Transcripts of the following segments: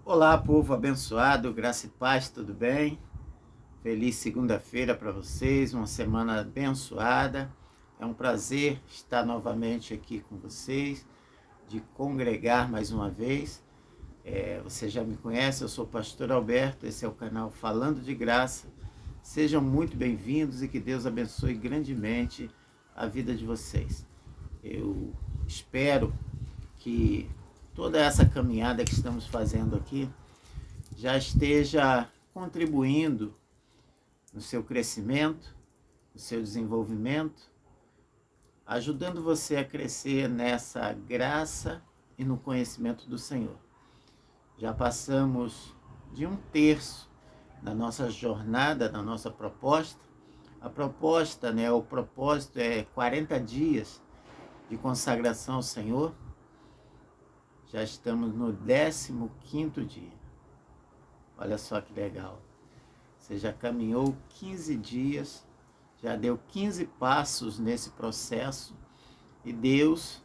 Olá, povo abençoado, graça e paz, tudo bem? Feliz segunda-feira para vocês, uma semana abençoada. É um prazer estar novamente aqui com vocês, de congregar mais uma vez. Você já me conhece, eu sou o pastor Alberto, esse é o canal Falando de Graça. Sejam muito bem-vindos e que Deus abençoe grandemente a vida de vocês. Eu espero que toda essa caminhada que estamos fazendo aqui já esteja contribuindo no seu crescimento, no seu desenvolvimento, ajudando você a crescer nessa graça e no conhecimento do Senhor. Já passamos de um terço da nossa jornada, da nossa proposta. A proposta, o propósito é 40 dias de consagração ao Senhor. Já estamos no 15º dia. Olha só que legal. Você já caminhou 15 dias, já deu 15 passos nesse processo e Deus,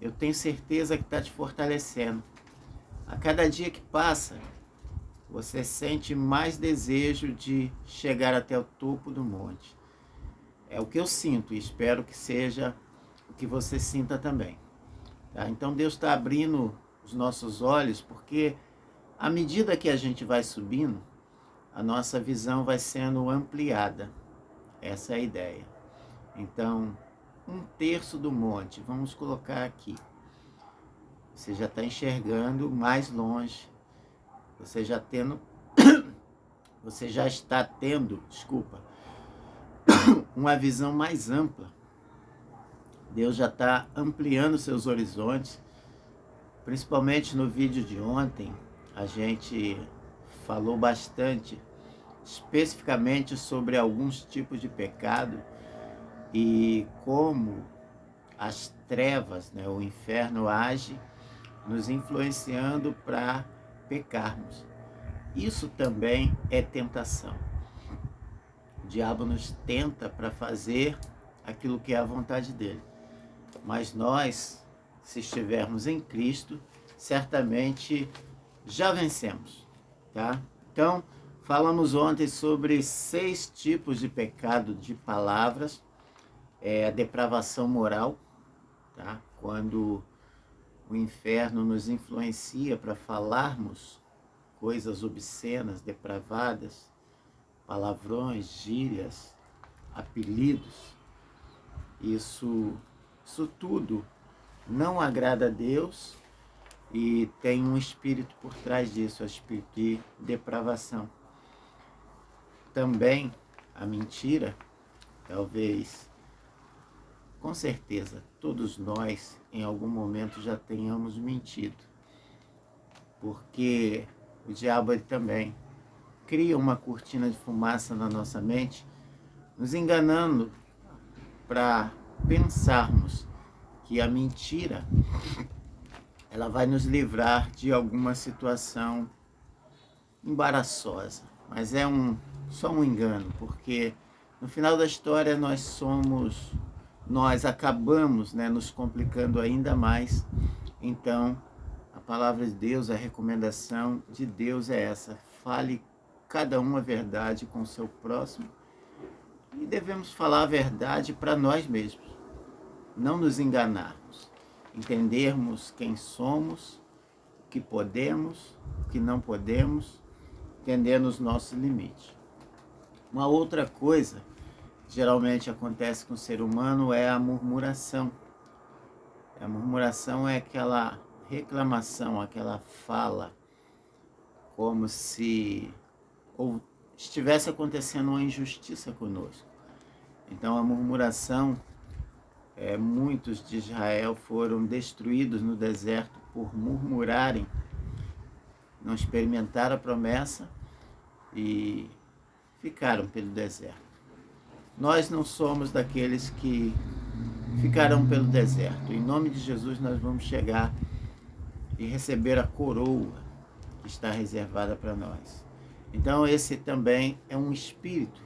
eu tenho certeza que está te fortalecendo. A cada dia que passa, você sente mais desejo de chegar até o topo do monte. É o que eu sinto e espero que seja o que você sinta também. Tá? Então Deus está abrindo os nossos olhos porque à medida que a gente vai subindo, a nossa visão vai sendo ampliada. Essa é a ideia. Então, um terço do monte, vamos colocar aqui. Você já está enxergando mais longe. Você já está tendo, uma visão mais ampla. Deus já está ampliando seus horizontes. Principalmente no vídeo de ontem, a gente falou bastante, especificamente sobre alguns tipos de pecado e como as trevas, o inferno age nos influenciando para pecarmos. Isso também é tentação. O diabo nos tenta para fazer aquilo que é a vontade dele. Mas nós, se estivermos em Cristo, certamente já vencemos, tá? Então, falamos ontem sobre 6 tipos de pecado de palavras. A depravação moral, tá? Quando o inferno nos influencia para falarmos coisas obscenas, depravadas, palavrões, gírias, apelidos. Isso tudo não agrada a Deus e tem um espírito por trás disso, o espírito de depravação. Também a mentira, talvez, com certeza, todos nós em algum momento já tenhamos mentido, porque o diabo ele também cria uma cortina de fumaça na nossa mente, nos enganando para pensarmos que a mentira ela vai nos livrar de alguma situação embaraçosa, mas é só um engano, porque no final da história nós acabamos nos complicando ainda mais. Então, a palavra de Deus, a recomendação de Deus é essa: fale cada um a verdade com o seu próximo, e devemos falar a verdade para nós mesmos, não nos enganarmos, entendermos quem somos, o que podemos, o que não podemos, entendendo os nossos limites. Uma outra coisa que geralmente acontece com o ser humano é a murmuração. A murmuração é aquela reclamação, aquela fala, como se estivesse acontecendo uma injustiça conosco. Então a murmuração, muitos de Israel foram destruídos no deserto por murmurarem, não experimentaram a promessa e ficaram pelo deserto. Nós não somos daqueles que ficarão pelo deserto. Em nome de Jesus nós vamos chegar e receber a coroa que está reservada para nós. Então esse também é um espírito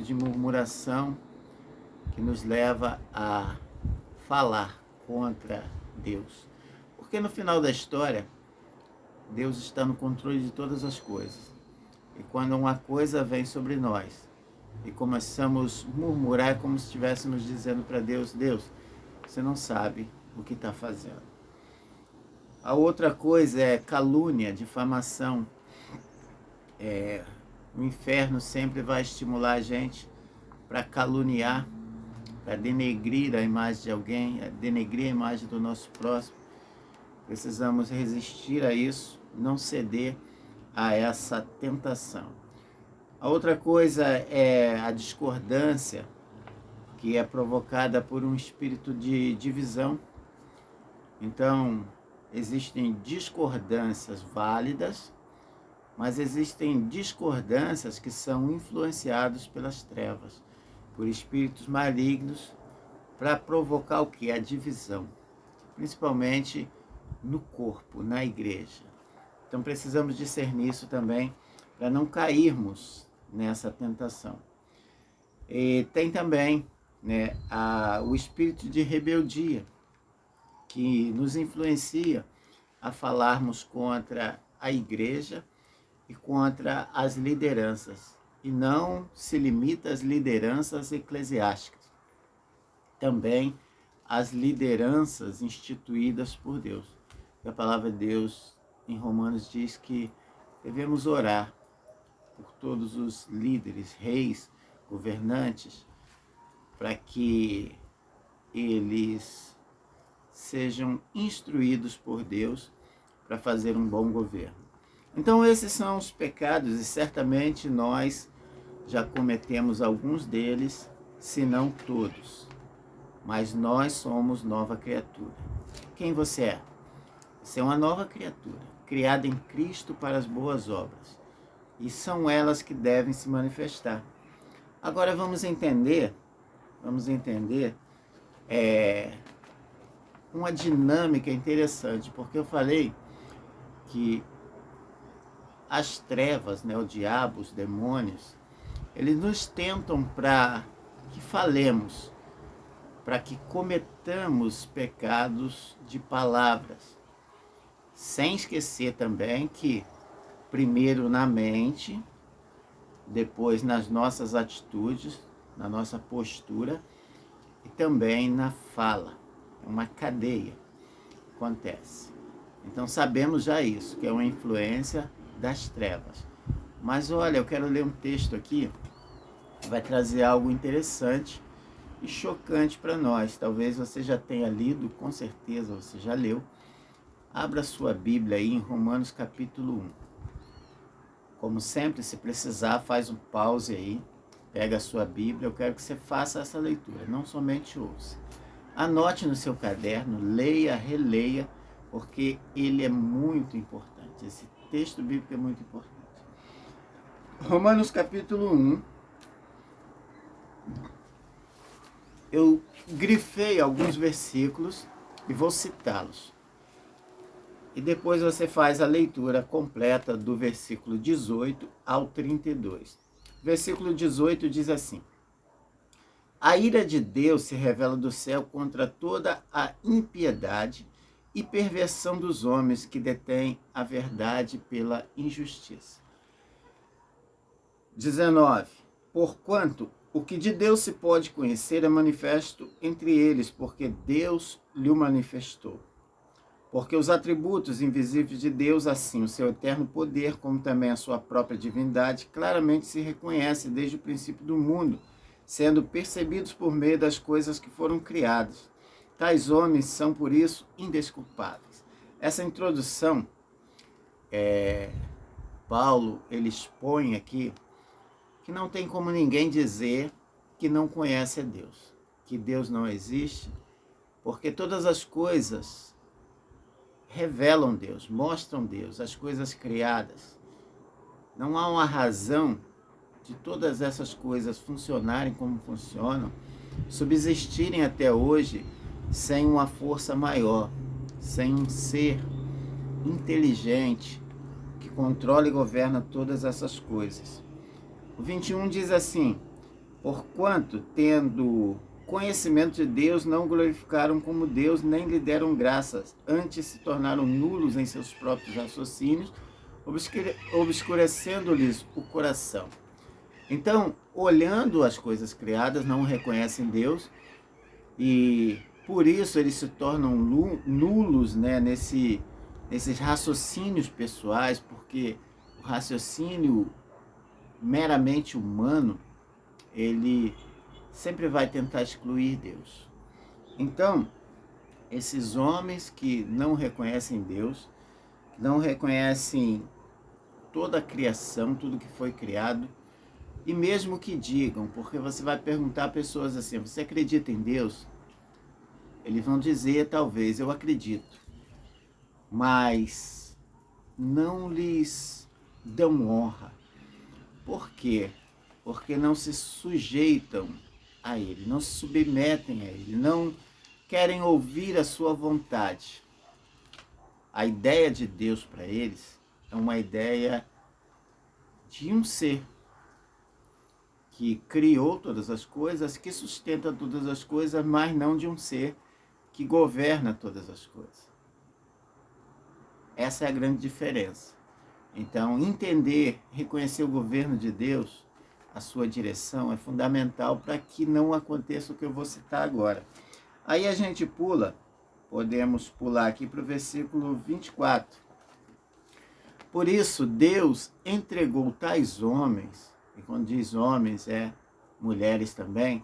de murmuração que nos leva a falar contra Deus. Porque no final da história, Deus está no controle de todas as coisas. E quando uma coisa vem sobre nós e começamos a murmurar, é como se estivéssemos dizendo para Deus: Deus, você não sabe o que está fazendo. A outra coisa é calúnia, difamação. O inferno sempre vai estimular a gente para caluniar, para denegrir a imagem de alguém, denegrir a imagem do nosso próximo. Precisamos resistir a isso, não ceder a essa tentação. A outra coisa é a discordância, que é provocada por um espírito de divisão. Então, existem discordâncias válidas, mas existem discordâncias que são influenciadas pelas trevas, por espíritos malignos, para provocar o quê? A divisão, principalmente no corpo, na igreja. Então precisamos discernir isso também, para não cairmos nessa tentação. E tem também, né, o espírito de rebeldia, que nos influencia a falarmos contra a igreja e contra as lideranças, e não se limita às lideranças eclesiásticas, também às lideranças instituídas por Deus. E a palavra de Deus em Romanos diz que devemos orar por todos os líderes, reis, governantes, para que eles sejam instruídos por Deus para fazer um bom governo. Então esses são os pecados, e certamente nós já cometemos alguns deles, se não todos. Mas nós somos nova criatura. Quem você é? Você é uma nova criatura, criada em Cristo para as boas obras. E são elas que devem se manifestar. Agora vamos entender uma dinâmica interessante, porque eu falei que as trevas, né, o diabo, os demônios, eles nos tentam para que falemos, para que cometamos pecados de palavras, sem esquecer também que primeiro na mente, depois nas nossas atitudes, na nossa postura e também na fala. É uma cadeia que acontece. Então sabemos já isso, que é uma influência das trevas. Mas olha, eu quero ler um texto aqui que vai trazer algo interessante e chocante para nós. Talvez você já tenha lido, com certeza você já leu. Abra sua Bíblia aí em Romanos capítulo 1. Como sempre, se precisar, faz um pause aí, pega a sua Bíblia. Eu quero que você faça essa leitura, não somente ouça. Anote no seu caderno, leia, releia, porque ele é muito importante. Esse texto bíblico é muito importante. Romanos capítulo 1. Eu grifei alguns versículos e vou citá-los. E depois você faz a leitura completa do versículo 18 ao 32. Versículo 18 diz assim: a ira de Deus se revela do céu contra toda a impiedade e perversão dos homens que detêm a verdade pela injustiça. 19. Porquanto o que de Deus se pode conhecer é manifesto entre eles, porque Deus lhe o manifestou. Porque os atributos invisíveis de Deus, assim o seu eterno poder, como também a sua própria divindade, claramente se reconhece desde o princípio do mundo, sendo percebidos por meio das coisas que foram criadas. Tais homens são, por isso, indesculpáveis. Essa introdução, Paulo, ele expõe aqui que não tem como ninguém dizer que não conhece a Deus, que Deus não existe, porque todas as coisas revelam Deus, mostram Deus, as coisas criadas. Não há uma razão de todas essas coisas funcionarem como funcionam, subsistirem até hoje sem uma força maior, sem um ser inteligente que controla e governa todas essas coisas. O 21 diz assim: porquanto, tendo conhecimento de Deus, não glorificaram como Deus, nem lhe deram graças. Antes se tornaram nulos em seus próprios raciocínios, obscurecendo-lhes o coração. Então, olhando as coisas criadas, não reconhecem Deus e por isso eles se tornam nulos, né, nesses raciocínios pessoais, porque o raciocínio meramente humano, ele sempre vai tentar excluir Deus. Então, esses homens que não reconhecem Deus, não reconhecem toda a criação, tudo que foi criado, e mesmo que digam, porque você vai perguntar a pessoas assim, você acredita em Deus? Eles vão dizer, talvez, eu acredito, mas não lhes dão honra. Por quê? Porque não se sujeitam a Ele, não se submetem a Ele, não querem ouvir a sua vontade. A ideia de Deus para eles é uma ideia de um ser que criou todas as coisas, que sustenta todas as coisas, mas não de um ser que governa todas as coisas. Essa é a grande diferença. Então, entender, reconhecer o governo de Deus, a sua direção, é fundamental para que não aconteça o que eu vou citar agora. Aí a gente podemos pular aqui para o versículo 24. Por isso, Deus entregou tais homens, e quando diz homens, mulheres também,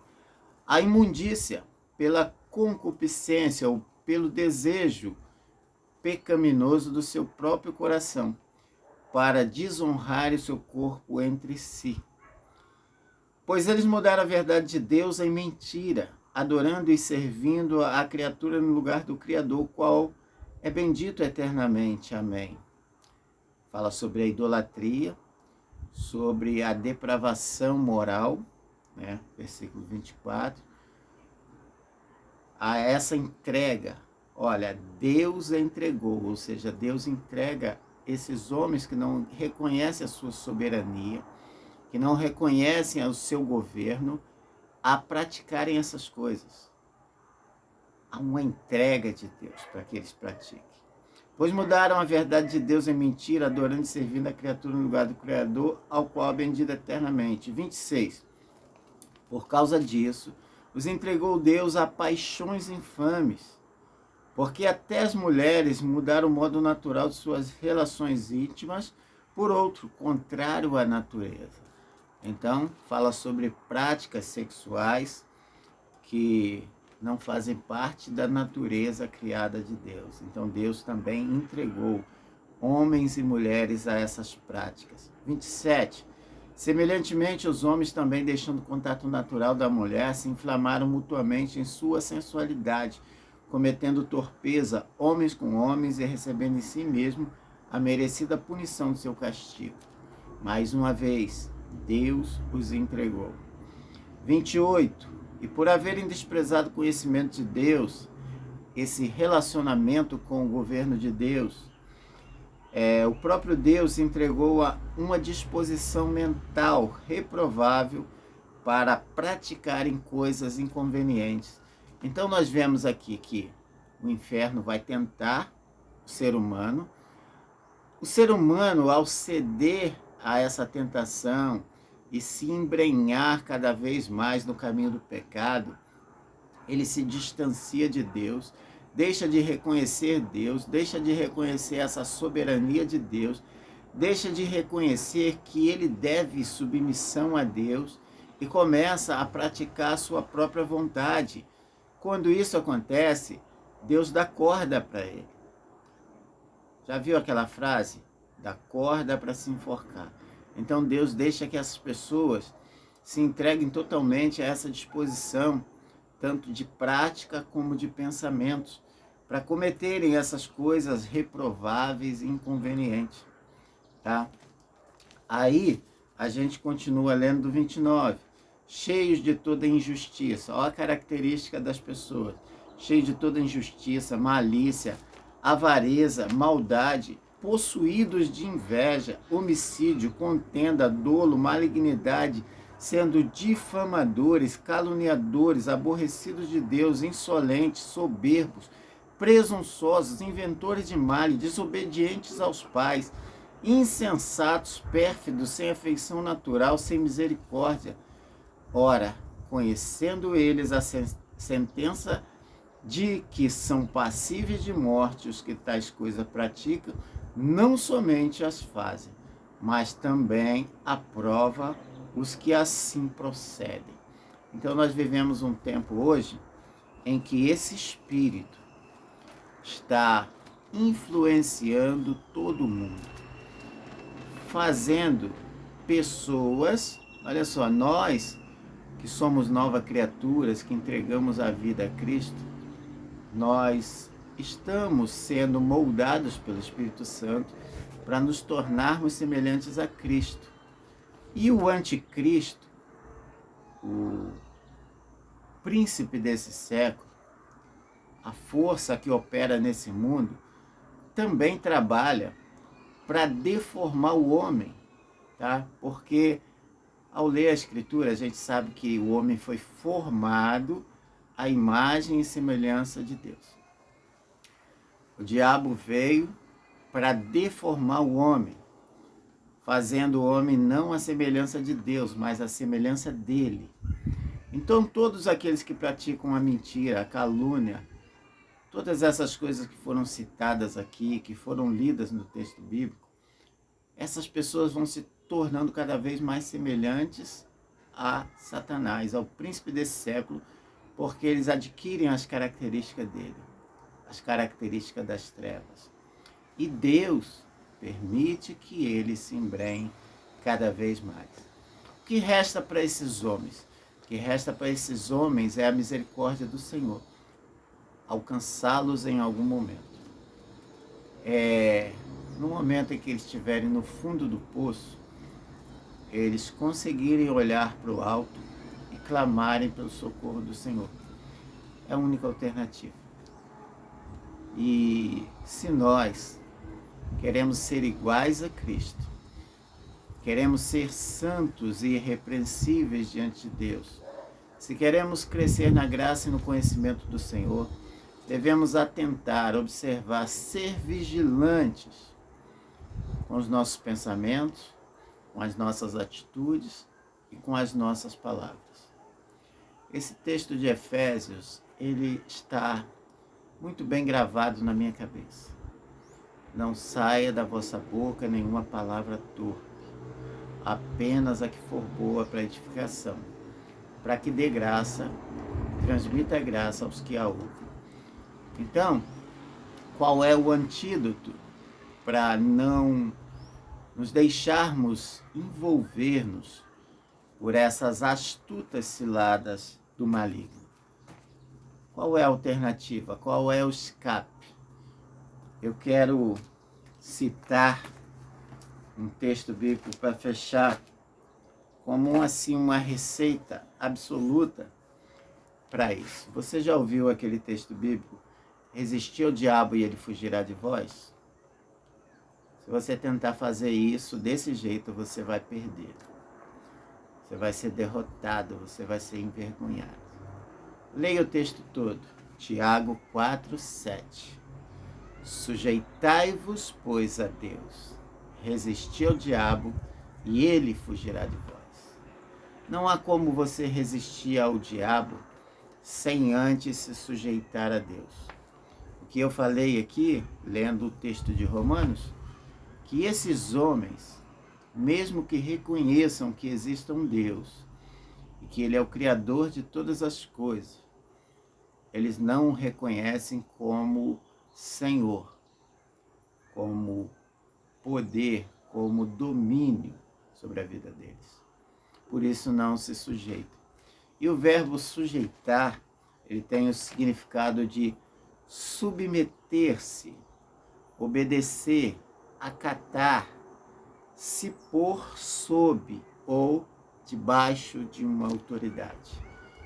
a imundícia pela concupiscência ou pelo desejo pecaminoso do seu próprio coração, para desonrar o seu corpo entre si. Pois eles mudaram a verdade de Deus em mentira, adorando e servindo a criatura no lugar do Criador, qual é bendito eternamente. Amém. Fala sobre a idolatria, sobre a depravação moral, né? Versículo 24. A essa entrega, olha, Deus entregou, ou seja, Deus entrega esses homens que não reconhecem a sua soberania, que não reconhecem o seu governo, a praticarem essas coisas. Há uma entrega de Deus para que eles pratiquem. Pois mudaram a verdade de Deus em mentira, adorando e servindo a criatura no lugar do Criador, ao qual é bendito eternamente. 26. Por causa disso, os entregou Deus a paixões infames, porque até as mulheres mudaram o modo natural de suas relações íntimas por outro, contrário à natureza. Então, fala sobre práticas sexuais que não fazem parte da natureza criada de Deus. Então, Deus também entregou homens e mulheres a essas práticas. 27. Semelhantemente, os homens também, deixando o contato natural da mulher, se inflamaram mutuamente em sua sensualidade, cometendo torpeza, homens com homens, e recebendo em si mesmo a merecida punição do seu castigo. Mais uma vez, Deus os entregou. 28. E por haverem desprezado o conhecimento de Deus, esse relacionamento com o governo de Deus, o próprio Deus entregou a uma disposição mental reprovável para praticarem coisas inconvenientes. Então nós vemos aqui que o inferno vai tentar o ser humano. O ser humano, ao ceder a essa tentação e se embrenhar cada vez mais no caminho do pecado, ele se distancia de Deus, deixa de reconhecer Deus, deixa de reconhecer essa soberania de Deus, deixa de reconhecer que ele deve submissão a Deus e começa a praticar a sua própria vontade. Quando isso acontece, Deus dá corda para ele. Já viu aquela frase? Dá corda para se enforcar. Então Deus deixa que essas pessoas se entreguem totalmente a essa disposição, tanto de prática como de pensamentos, para cometerem essas coisas reprováveis e inconvenientes. Tá? Aí a gente continua lendo do 29. Cheios de toda injustiça. Olha a característica das pessoas. Cheios de toda injustiça, malícia, avareza, maldade, possuídos de inveja, homicídio, contenda, dolo, malignidade, sendo difamadores, caluniadores, aborrecidos de Deus, insolentes, soberbos, presunçosos, inventores de mal, desobedientes aos pais, insensatos, pérfidos, sem afeição natural, sem misericórdia. Ora, conhecendo eles a sentença de que são passíveis de morte os que tais coisas praticam, não somente as fazem, mas também aprova os que assim procedem. Então nós vivemos um tempo hoje em que esse espírito está influenciando todo mundo, fazendo pessoas, olha só, nós que somos novas criaturas, que entregamos a vida a Cristo, nós estamos sendo moldados pelo Espírito Santo para nos tornarmos semelhantes a Cristo. E o anticristo, o príncipe desse século, a força que opera nesse mundo, também trabalha para deformar o homem, tá? Porque ao ler a Escritura, a gente sabe que o homem foi formado à imagem e semelhança de Deus. O diabo veio para deformar o homem, fazendo o homem não a semelhança de Deus, mas a semelhança dele. Então, todos aqueles que praticam a mentira, a calúnia, todas essas coisas que foram citadas aqui, que foram lidas no texto bíblico, essas pessoas vão se tornando cada vez mais semelhantes a Satanás, ao príncipe desse século, porque eles adquirem as características dele, as características das trevas. E Deus permite que eles se embrenhem cada vez mais. O que resta para esses homens? O que resta para esses homens é a misericórdia do Senhor, alcançá-los em algum momento. No momento em que eles estiverem no fundo do poço, eles conseguirem olhar para o alto e clamarem pelo socorro do Senhor. É a única alternativa. E se nós queremos ser iguais a Cristo, queremos ser santos e irrepreensíveis diante de Deus, se queremos crescer na graça e no conhecimento do Senhor, devemos atentar, observar, ser vigilantes com os nossos pensamentos, com as nossas atitudes e com as nossas palavras. Esse texto de Efésios, ele está muito bem gravado na minha cabeça. Não saia da vossa boca nenhuma palavra torpe, apenas a que for boa para edificação, para que dê graça, transmita graça aos que a ouvem. Então, qual é o antídoto para não nos deixarmos envolver-nos por essas astutas ciladas do maligno? Qual é a alternativa? Qual é o escape? Eu quero citar um texto bíblico para fechar como uma receita absoluta para isso. Você já ouviu aquele texto bíblico? Resistir ao diabo e ele fugirá de vós? Se você tentar fazer isso desse jeito, você vai perder. Você vai ser derrotado, você vai ser envergonhado. Leia o texto todo. Tiago 4:7. Sujeitai-vos, pois, a Deus. Resisti ao diabo e ele fugirá de vós. Não há como você resistir ao diabo sem antes se sujeitar a Deus. O que eu falei aqui, lendo o texto de Romanos, que esses homens, mesmo que reconheçam que exista um Deus e que Ele é o Criador de todas as coisas, eles não o reconhecem como Senhor, como poder, como domínio sobre a vida deles. Por isso não se sujeitam. E o verbo sujeitar, ele tem o significado de submeter-se, obedecer, acatar, se pôr sob ou debaixo de uma autoridade.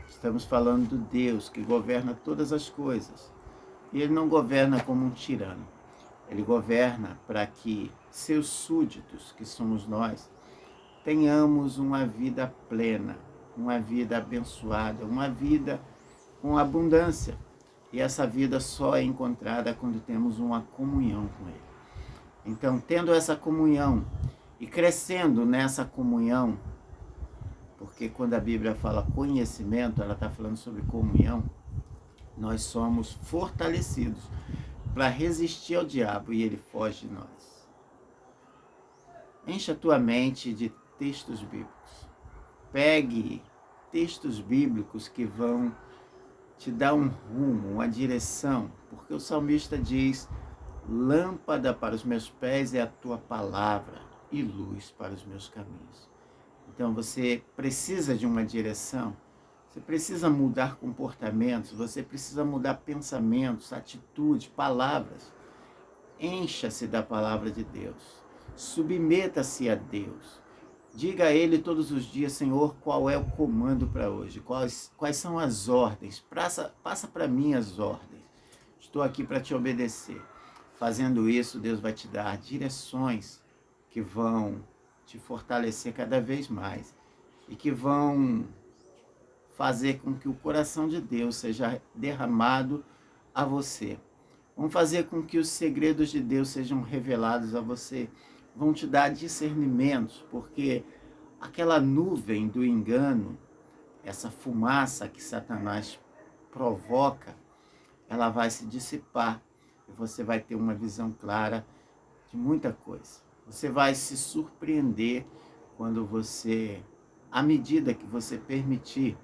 Estamos falando do Deus que governa todas as coisas. E ele não governa como um tirano. Ele governa para que seus súditos, que somos nós, tenhamos uma vida plena, uma vida abençoada, uma vida com abundância. E essa vida só é encontrada quando temos uma comunhão com Ele. Então, tendo essa comunhão e crescendo nessa comunhão, porque quando a Bíblia fala conhecimento, ela está falando sobre comunhão, nós somos fortalecidos para resistir ao diabo e ele foge de nós. Encha a tua mente de textos bíblicos. Pegue textos bíblicos que vão te dar um rumo, uma direção, porque o salmista diz: lâmpada para os meus pés é a tua palavra e luz para os meus caminhos. Então você precisa de uma direção, você precisa mudar comportamentos, você precisa mudar pensamentos, atitudes, palavras. Encha-se da palavra de Deus, submeta-se a Deus. Diga a Ele todos os dias: Senhor, qual é o comando para hoje? Quais são as ordens? Passa para mim as ordens. Estou aqui para te obedecer. Fazendo isso, Deus vai te dar direções que vão te fortalecer cada vez mais e que vão fazer com que o coração de Deus seja derramado a você. Vão fazer com que os segredos de Deus sejam revelados a você. Vão te dar discernimentos, porque aquela nuvem do engano, essa fumaça que Satanás provoca, ela vai se dissipar e você vai ter uma visão clara de muita coisa. Você vai se surpreender quando você, à medida que você permitir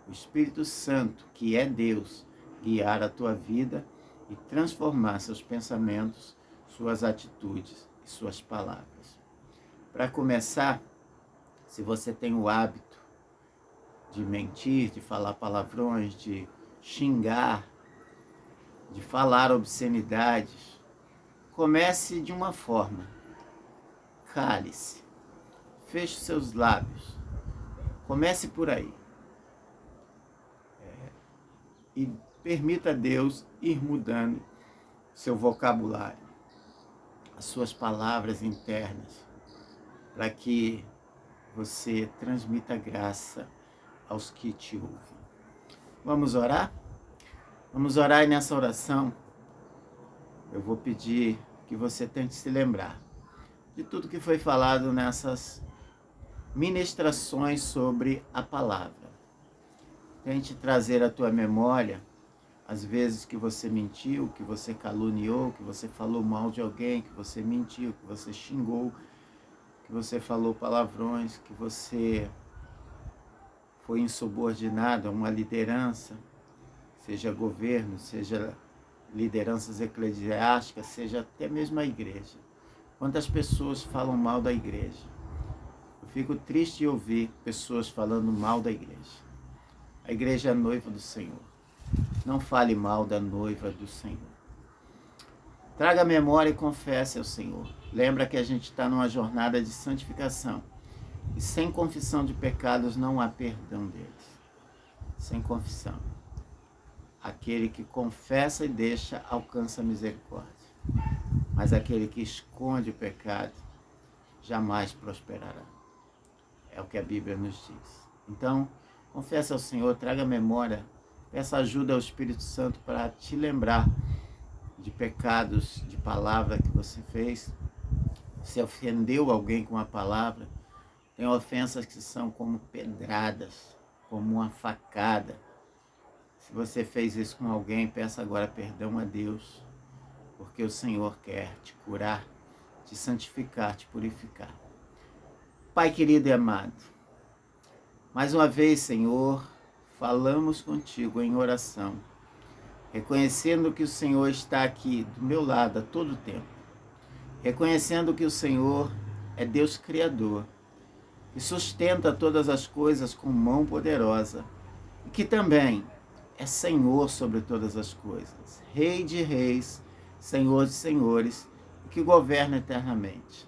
o Espírito Santo, que é Deus, guiar a tua vida e transformar seus pensamentos, suas atitudes e suas palavras. Para começar, se você tem o hábito de mentir, de falar palavrões, de xingar, de falar obscenidades, comece de uma forma. Cale-se, feche seus lábios, comece por aí. E permita a Deus ir mudando seu vocabulário, as suas palavras internas, para que você transmita graça aos que te ouvem. Vamos orar? Vamos orar, e nessa oração eu vou pedir que você tente se lembrar de tudo que foi falado nessas ministrações sobre a palavra. Tente trazer à tua memória as vezes que você mentiu, que você caluniou, que você falou mal de alguém, que você mentiu, que você xingou, que você falou palavrões, que você foi insubordinado a uma liderança, seja governo, seja lideranças eclesiásticas, seja até mesmo a igreja. Quantas pessoas falam mal da igreja? Eu fico triste de ouvir pessoas falando mal da igreja. A igreja é a noiva do Senhor. Não fale mal da noiva do Senhor. Traga a memória e confesse ao Senhor. Lembra que a gente está numa jornada de santificação. E sem confissão de pecados não há perdão deles. Sem confissão. Aquele que confessa e deixa alcança a misericórdia. Mas aquele que esconde o pecado jamais prosperará. É o que a Bíblia nos diz. Então, confesse ao Senhor, traga a memória, peça ajuda ao Espírito Santo para te lembrar de pecados, de palavra que você fez. Se ofendeu alguém com a palavra, tem ofensas que são como pedradas, como uma facada. Se você fez isso com alguém, peça agora perdão a Deus, porque o Senhor quer te curar, te santificar, te purificar. Pai querido e amado, mais uma vez, Senhor, falamos contigo em oração, reconhecendo que o Senhor está aqui do meu lado a todo tempo, reconhecendo que o Senhor é Deus Criador, que sustenta todas as coisas com mão poderosa, e que também é Senhor sobre todas as coisas, Rei de reis, Senhor de senhores, e que governa eternamente.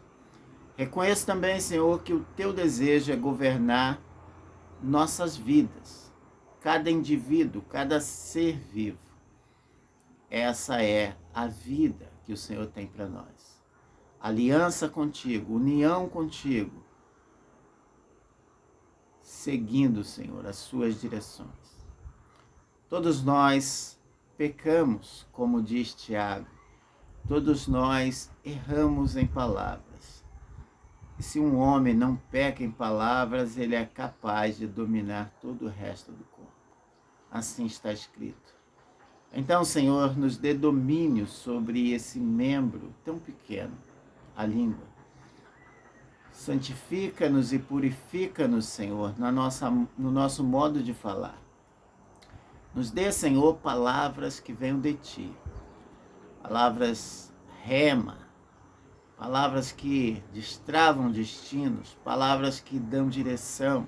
Reconheço também, Senhor, que o teu desejo é governar nossas vidas, cada indivíduo, cada ser vivo. Essa é a vida que o Senhor tem para nós. Aliança contigo, união contigo, seguindo, Senhor, as suas direções. Todos nós pecamos, como diz Tiago. Todos nós erramos em palavras. E se um homem não peca em palavras, ele é capaz de dominar todo o resto do corpo. Assim está escrito. Então, Senhor, nos dê domínio sobre esse membro tão pequeno, a língua. Santifica-nos e purifica-nos, Senhor, no nosso modo de falar. Nos dê, Senhor, palavras que venham de Ti. Palavras rema, palavras que destravam destinos, palavras que dão direção,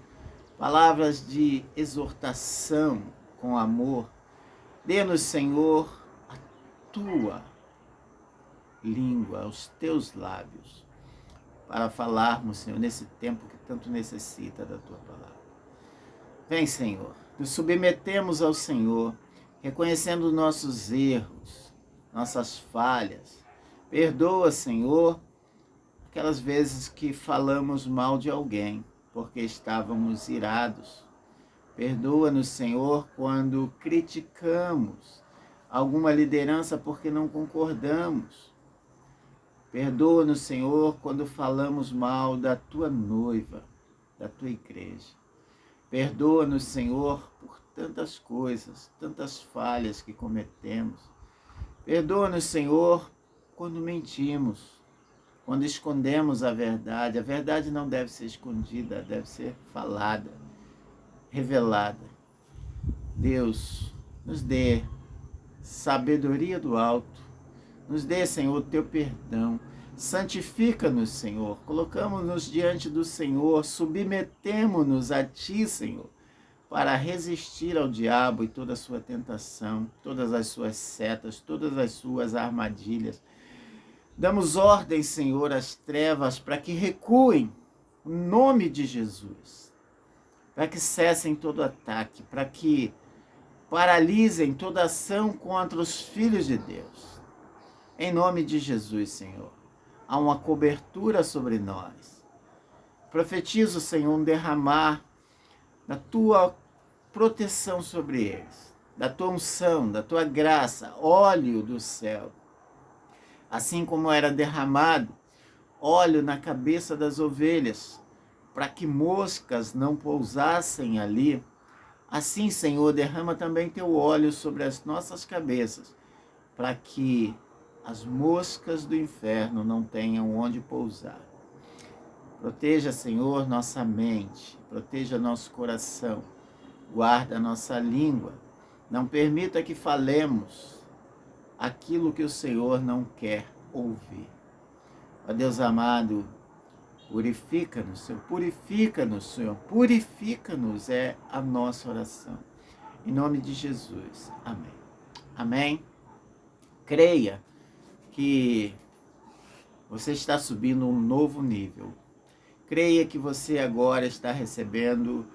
palavras de exortação com amor. Dê-nos, Senhor, a Tua língua, os Teus lábios, para falarmos, Senhor, nesse tempo que tanto necessita da Tua palavra. Vem, Senhor, nos submetemos ao Senhor, reconhecendo nossos erros, nossas falhas. Perdoa, Senhor, aquelas vezes que falamos mal de alguém, porque estávamos irados. Perdoa-nos, Senhor, quando criticamos alguma liderança porque não concordamos. Perdoa-nos, Senhor, quando falamos mal da Tua noiva, da Tua igreja. Perdoa-nos, Senhor, por tantas coisas, tantas falhas que cometemos. Perdoa-nos, Senhor, quando mentimos, quando escondemos a verdade. A verdade não deve ser escondida, deve ser falada, revelada. Deus, nos dê sabedoria do alto. Nos dê, Senhor, o Teu perdão. Santifica-nos, Senhor. Colocamos-nos diante do Senhor. Submetemo-nos a Ti, Senhor, para resistir ao diabo e toda a sua tentação, todas as suas setas, todas as suas armadilhas. Damos ordem, Senhor, às trevas para que recuem, em nome de Jesus, para que cessem todo ataque, para que paralisem toda ação contra os filhos de Deus. Em nome de Jesus, Senhor, há uma cobertura sobre nós. Profetizo, Senhor, um derramar da Tua proteção sobre eles, da Tua unção, da Tua graça, óleo do céu. Assim como era derramado óleo na cabeça das ovelhas, para que moscas não pousassem ali, assim, Senhor, derrama também Teu óleo sobre as nossas cabeças, para que as moscas do inferno não tenham onde pousar. Proteja, Senhor, nossa mente, proteja nosso coração, guarda nossa língua, não permita que falemos aquilo que o Senhor não quer ouvir. Ó Deus amado, purifica-nos, Senhor, purifica-nos, Senhor, purifica-nos, é a nossa oração. Em nome de Jesus, amém. Amém? Creia que você está subindo um novo nível. Creia que você agora está recebendo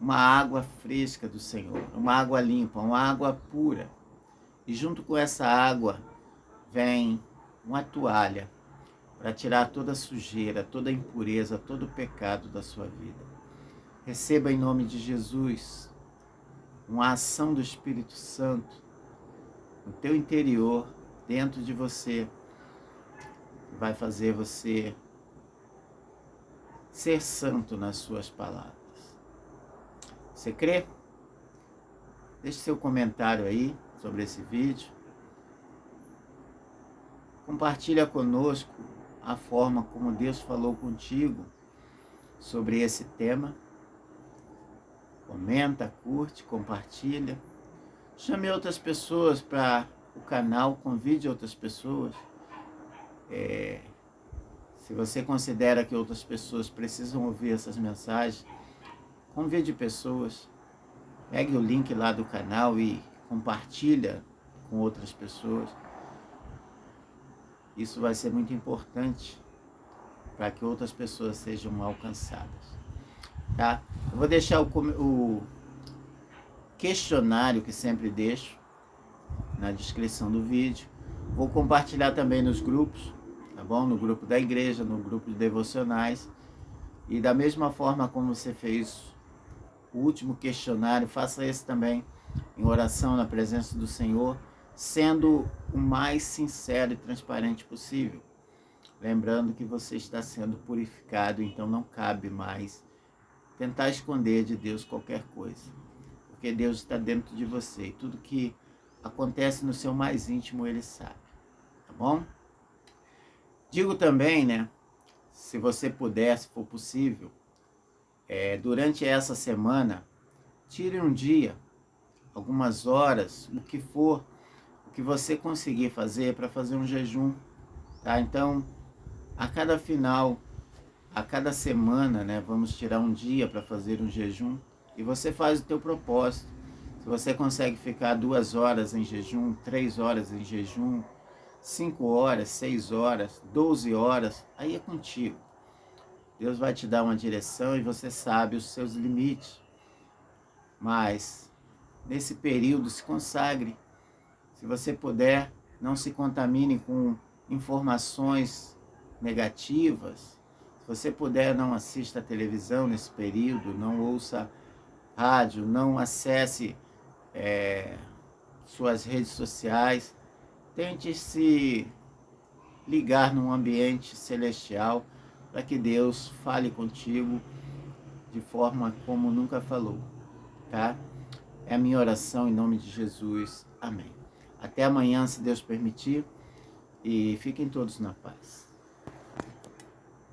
uma água fresca do Senhor, uma água limpa, uma água pura. E junto com essa água vem uma toalha para tirar toda a sujeira, toda a impureza, todo o pecado da sua vida. Receba em nome de Jesus uma ação do Espírito Santo no teu interior, dentro de você, que vai fazer você ser santo nas suas palavras. Você crê? Deixe seu comentário aí sobre esse vídeo. Compartilha conosco a forma como Deus falou contigo sobre esse tema. Comenta, curte, compartilha. Chame outras pessoas para o canal, convide outras pessoas. Se você considera que outras pessoas precisam ouvir essas mensagens, convide pessoas. Pegue o link lá do canal e compartilha com outras pessoas. Isso vai ser muito importante para que outras pessoas sejam alcançadas. Tá? Eu vou deixar o questionário que sempre deixo na descrição do vídeo. Vou compartilhar também nos grupos, tá bom? No grupo da igreja, no grupo de devocionais. E da mesma forma como você fez o último questionário, faça esse também, em oração na presença do Senhor, sendo o mais sincero e transparente possível. Lembrando que você está sendo purificado, então não cabe mais tentar esconder de Deus qualquer coisa. Porque Deus está dentro de você e tudo que acontece no seu mais íntimo Ele sabe, tá bom? Digo também, né, se você puder, se for possível, durante essa semana, tire um dia, algumas horas, o que for, o que você conseguir fazer para fazer um jejum, tá? Então, a cada semana, né, vamos tirar um dia para fazer um jejum e você faz o teu propósito. Se você consegue ficar 2 horas em jejum, 3 horas em jejum, 5 horas, 6 horas, 12 horas, aí é contigo. Deus vai te dar uma direção e você sabe os seus limites. Mas, nesse período, se consagre. Se você puder, não se contamine com informações negativas. Se você puder, não assista a televisão nesse período, não ouça rádio, não acesse suas redes sociais. Tente se ligar num ambiente celestial para que Deus fale contigo de forma como nunca falou, tá? É a minha oração em nome de Jesus. Amém. Até amanhã, se Deus permitir, e fiquem todos na paz.